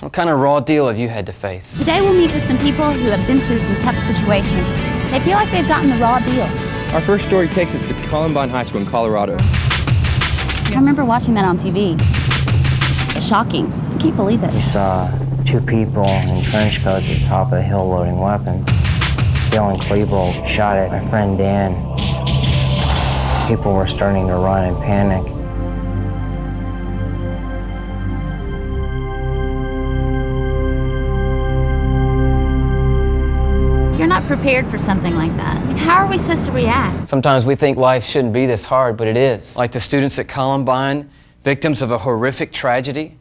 What kind of raw deal have you had to face? Today we'll meet with some people who have been through some tough situations. They feel like they've gotten the raw deal. Our first story takes us to Columbine High School in Colorado. I remember watching that on TV. Shocking. I can't believe it. We saw two people in trench coats at the top of the hill loading weapons. Bill and Klebold shot at my friend Dan. People were starting to run in panic. You're not prepared for something like that. How are we supposed to react? Sometimes we think life shouldn't be this hard, but it is. Like the students at Columbine, victims of a horrific tragedy.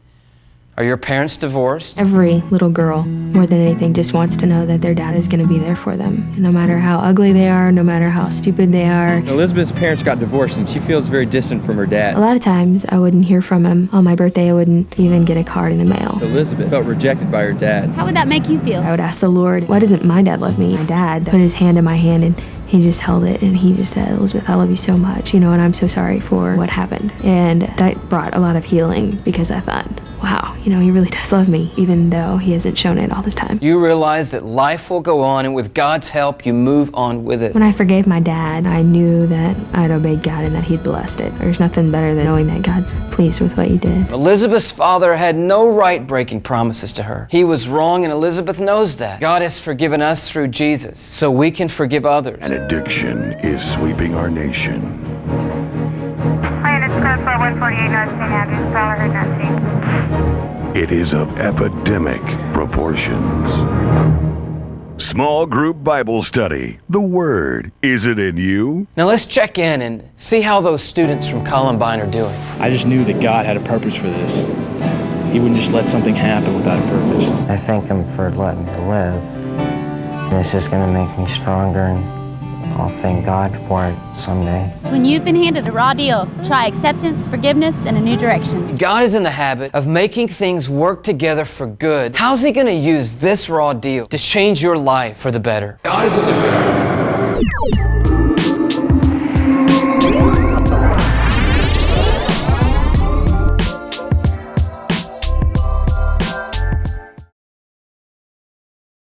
Are your parents divorced? Every little girl, more than anything, just wants to know that their dad is going to be there for them. No matter how ugly they are, no matter how stupid they are. Elizabeth's parents got divorced and she feels very distant from her dad. A lot of times I wouldn't hear from him. On my birthday, I wouldn't even get a card in the mail. Elizabeth felt rejected by her dad. How would that make you feel? I would ask the Lord, why doesn't my dad love me? My dad put his hand in my hand and he just held it and he just said, Elizabeth, I love you so much, and I'm so sorry for what happened. And that brought a lot of healing because I thought, wow, he really does love me, even though he hasn't shown it all this time. You realize that life will go on, and with God's help, you move on with it. When I forgave my dad, I knew that I'd obeyed God and that he'd blessed it. There's nothing better than knowing that God's pleased with what you did. Elizabeth's father had no right breaking promises to her. He was wrong, and Elizabeth knows that. God has forgiven us through Jesus, so we can forgive others. An addiction is sweeping our nation. Hi, it's code 4148 North St. Andrews. Caller heard not It is of epidemic proportions. Small group Bible study. The Word, is it in you? Now let's check in and see how those students from Columbine are doing. I just knew that God had a purpose for this. He wouldn't just let something happen without a purpose. I thank him for letting me live. This is going to make me stronger, and I'll thank God for it someday. When you've been handed a raw deal, try acceptance, forgiveness, and a new direction. God is in the habit of making things work together for good. How's He going to use this raw deal to change your life for the better? God is in the